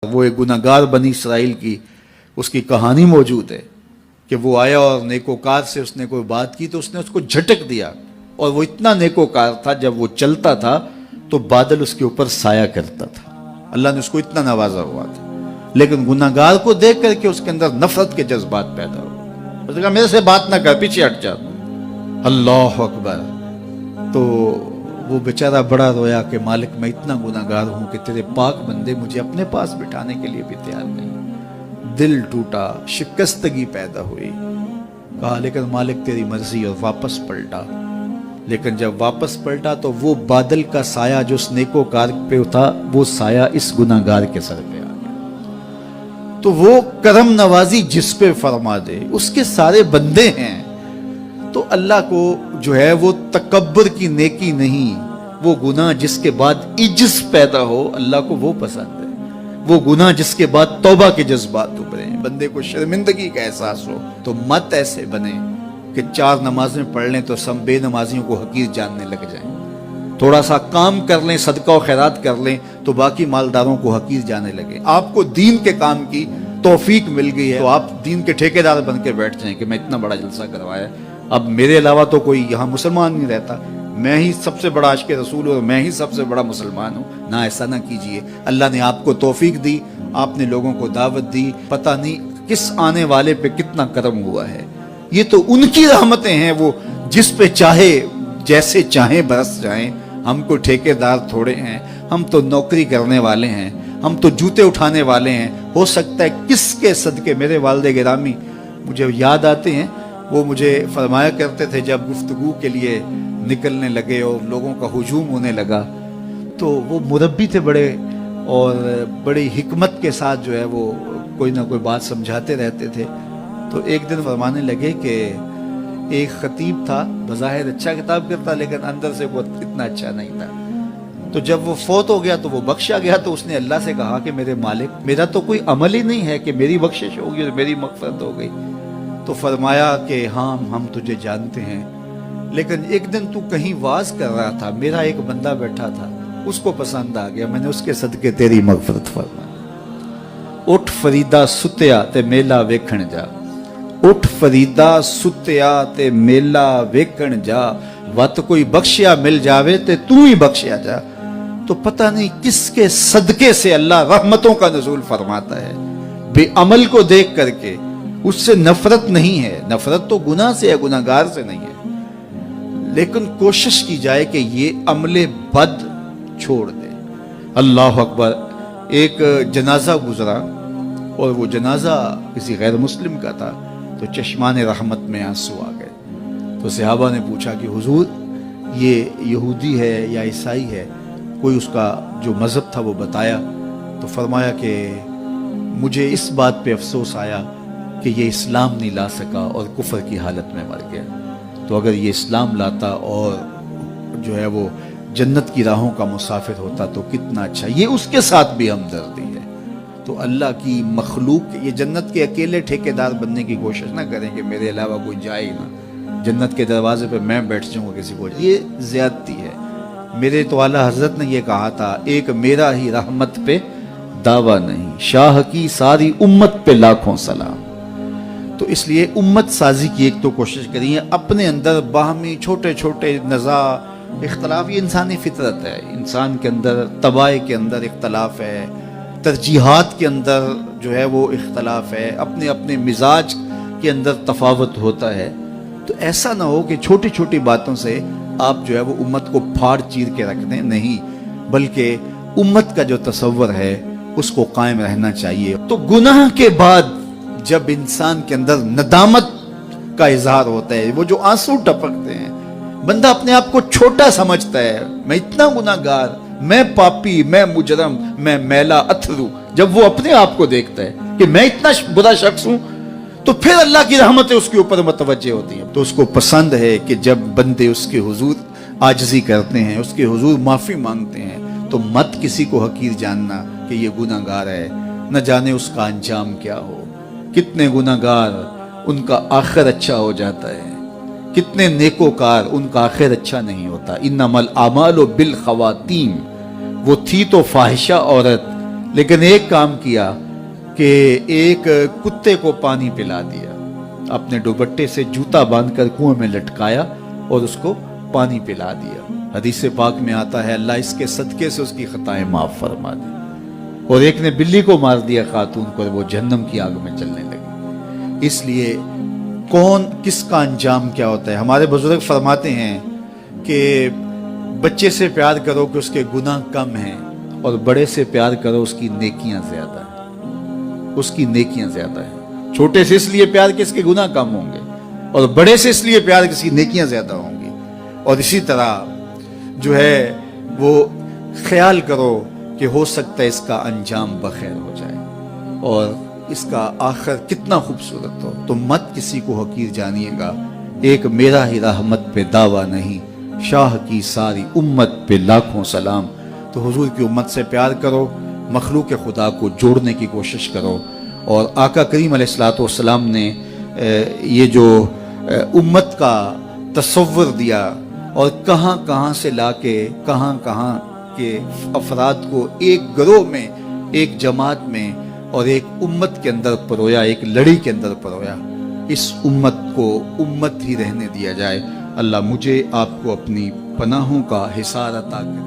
وہ ایک گناہگار بنی اسرائیل کی اس کی کہانی موجود ہے کہ وہ آیا اور نیکوکار سے اس نے کوئی بات کی تو اس نے اس کو جھٹک دیا، اور وہ اتنا نیکوکار تھا جب وہ چلتا تھا تو بادل اس کے اوپر سایہ کرتا تھا۔ اللہ نے اس کو اتنا نوازا ہوا تھا، لیکن گناہگار کو دیکھ کر کے اس کے اندر نفرت کے جذبات پیدا ہوئے۔ اس نے کہا میرے سے بات نہ کر، پیچھے ہٹ جا۔ اللہ اکبر۔ تو وہ بیچارہ بڑا رویا کہ مالک میں اتنا گناہگار ہوں کہ تیرے پاک بندے مجھے اپنے پاس بٹھانے کے لیے بھی تیار نہیں۔ دل ٹوٹا، شکستگی پیدا ہوئی۔ کہا لیکن مالک تیری مرضی، اور واپس پلٹا۔ لیکن جب واپس پلٹا تو وہ بادل کا سایہ جو اس نیکوکار پہ تھا، وہ سایہ اس گناہگار کے سر پہ آ گیا۔ تو وہ کرم نوازی جس پہ فرما دے، اس کے سارے بندے ہیں۔ تو اللہ کو جو ہے وہ تکبر کی نیکی نہیں، وہ گناہ جس کے بعد عجز پیدا ہو، اللہ کو وہ پسند ہے۔ وہ گناہ جس کے بعد توبہ کے جذبات ابھرے، بندے کو شرمندگی کا احساس ہو۔ تو مت ایسے بنے کہ 4 نمازیں پڑھ لیں تو سب بے نمازیوں کو حقیر جاننے لگ جائیں، تھوڑا سا کام کر لیں، صدقہ و خیرات کر لیں تو باقی مالداروں کو حقیر جانے لگے۔ آپ کو دین کے کام کی توفیق مل گئی ہے تو آپ دین کے ٹھیکیدار بن کے بیٹھ جائیں کہ میں اتنا بڑا جلسہ کروایا، اب میرے علاوہ تو کوئی یہاں مسلمان نہیں رہتا، میں ہی سب سے بڑا عاشق رسول ہوں، میں ہی سب سے بڑا مسلمان ہوں۔ نہ، ایسا نہ کیجئے۔ اللہ نے آپ کو توفیق دی، آپ نے لوگوں کو دعوت دی، پتہ نہیں کس آنے والے پہ کتنا کرم ہوا ہے۔ یہ تو ان کی رحمتیں ہیں، وہ جس پہ چاہے جیسے چاہیں برس جائیں۔ ہم کو ٹھیکیدار تھوڑے ہیں، ہم تو نوکری کرنے والے ہیں، ہم تو جوتے اٹھانے والے ہیں۔ ہو سکتا ہے کس کے صدقے میرے والد گرامی مجھے یاد آتے ہیں، وہ مجھے فرمایا کرتے تھے جب گفتگو کے لیے نکلنے لگے اور لوگوں کا ہجوم ہونے لگا، تو وہ مربی تھے بڑے، اور بڑی حکمت کے ساتھ جو ہے وہ کوئی نہ کوئی بات سمجھاتے رہتے تھے۔ تو ایک دن فرمانے لگے کہ ایک خطیب تھا، بظاہر اچھا خطاب کرتا لیکن اندر سے وہ اتنا اچھا نہیں تھا۔ تو جب وہ فوت ہو گیا تو وہ بخشا گیا، تو اس نے اللہ سے کہا کہ میرے مالک، میرا تو کوئی عمل ہی نہیں ہے کہ میری بخشش ہوگی اور میری مغفرت ہو گئی۔ تو فرمایا کہ ہاں ہم تجھے جانتے ہیں، لیکن ایک دن تو کہیں واز کر رہا تھا، میرا ایک بندہ بیٹھا تھا، اس کو پسند آ گیا، میں نے اس کے صدقے تیری مغفرت فرمائی۔ اٹھ فریدا ستیا تے میلا ویکھن جا، اٹھ فریدا ستیا تے میلا ویکھن جا، وت کوئی بخشیا مل جاوے تے تو ہی بخشیا جا۔ تو پتہ نہیں کس کے صدقے سے اللہ رحمتوں کا نزول فرماتا ہے۔ بے عمل کو دیکھ کر کے اس سے نفرت نہیں ہے، نفرت تو گناہ سے ہے، گناہگار سے نہیں ہے، لیکن کوشش کی جائے کہ یہ عمل بد چھوڑ دے۔ اللہ اکبر۔ ایک جنازہ گزرا اور وہ جنازہ کسی غیر مسلم کا تھا، تو چشمان رحمت میں آنسو آ گئے۔ تو صحابہ نے پوچھا کہ حضور یہ یہودی ہے یا عیسائی ہے؟ کوئی اس کا جو مذہب تھا وہ بتایا۔ تو فرمایا کہ مجھے اس بات پہ افسوس آیا کہ یہ اسلام نہیں لا سکا اور کفر کی حالت میں مر گیا، تو اگر یہ اسلام لاتا اور جو ہے وہ جنت کی راہوں کا مسافر ہوتا تو کتنا اچھا۔ یہ اس کے ساتھ بھی ہمدردی ہے۔ تو اللہ کی مخلوق، یہ جنت کے اکیلے ٹھیکیدار بننے کی کوشش نہ کریں کہ میرے علاوہ کوئی جائے ہی نہ، جنت کے دروازے پہ میں بیٹھ جاؤں گا کسی کو، یہ زیادتی ہے۔ میرے تو اعلیٰ حضرت نے یہ کہا تھا، ایک میرا ہی رحمت پہ دعویٰ نہیں، شاہ کی ساری امت پہ لاکھوں سلام۔ تو اس لیے امت سازی کی ایک تو کوشش کریے، اپنے اندر باہمی چھوٹے چھوٹے نزاع اختلاف، یہ انسانی فطرت ہے، انسان کے اندر طبائع کے اندر اختلاف ہے، ترجیحات کے اندر جو ہے وہ اختلاف ہے، اپنے اپنے مزاج کے اندر تفاوت ہوتا ہے۔ تو ایسا نہ ہو کہ چھوٹی چھوٹی باتوں سے آپ جو ہے وہ امت کو پھاڑ چیر کے رکھ دیں، نہیں، بلکہ امت کا جو تصور ہے اس کو قائم رہنا چاہیے۔ تو گناہ کے بعد جب انسان کے اندر ندامت کا اظہار ہوتا ہے، وہ جو آنسو ٹپکتے ہیں، بندہ اپنے آپ کو چھوٹا سمجھتا ہے، میں اتنا گناہگار، میں پاپی، میں مجرم، میں میلا اتھرو، جب وہ اپنے آپ کو دیکھتا ہے کہ میں اتنا برا شخص ہوں، تو پھر اللہ کی رحمتیں اس کے اوپر متوجہ ہوتی ہیں۔ تو اس کو پسند ہے کہ جب بندے اس کے حضور عاجزی کرتے ہیں، اس کے حضور معافی مانگتے ہیں، تو مت کسی کو حقیر جاننا کہ یہ گناہگار ہے، نہ جانے اس کا انجام کیا ہو۔ کتنے گناہگار ان کا آخر اچھا ہو جاتا ہے، کتنے نیکوکار ان کا آخر اچھا نہیں ہوتا۔ انما الاعمال بالخواتیم، وہ تھی تو فاحشہ عورت لیکن ایک کام کیا کہ ایک کتے کو پانی پلا دیا، اپنے دوپٹے سے جوتا باندھ کر کنویں میں لٹکایا اور اس کو پانی پلا دیا۔ حدیث پاک میں آتا ہے اللہ اس کے صدقے سے اس کی خطائیں معاف فرما دی۔ اور ایک نے بلی کو مار دیا خاتون کو، اور وہ جہنم کی آگ میں چلنے لگی۔ اس لیے کون کس کا انجام کیا ہوتا ہے؟ ہمارے بزرگ فرماتے ہیں کہ بچے سے پیار کرو کہ اس کے گناہ کم ہیں، اور بڑے سے پیار کرو اس کی نیکیاں زیادہ ہیں، اس کی نیکیاں زیادہ ہیں۔ چھوٹے سے اس لیے پیار کہ اس کے گناہ کم ہوں گے، اور بڑے سے اس لیے پیار کہ اس کی نیکیاں زیادہ ہوں گی۔ اور اسی طرح جو ہے وہ خیال کرو کہ ہو سکتا ہے اس کا انجام بخیر ہو جائے اور اس کا آخر کتنا خوبصورت ہو۔ تو مت کسی کو حقیر جانیے گا، ایک میرا ہی رحمت پہ دعویٰ نہیں، شاہ کی ساری امت پہ لاکھوں سلام۔ تو حضور کی امت سے پیار کرو، مخلوق خدا کو جوڑنے کی کوشش کرو۔ اور آقا کریم علیہ الصلوۃ والسلام نے یہ جو امت کا تصور دیا اور کہاں کہاں سے لا کے کہاں کہاں کے افراد کو ایک گروہ میں، ایک جماعت میں اور ایک امت کے اندر پرویا، ایک لڑی کے اندر پرویا، اس امت کو امت ہی رہنے دیا جائے۔ اللہ مجھے آپ کو اپنی پناہوں کا حصار عطا کرے۔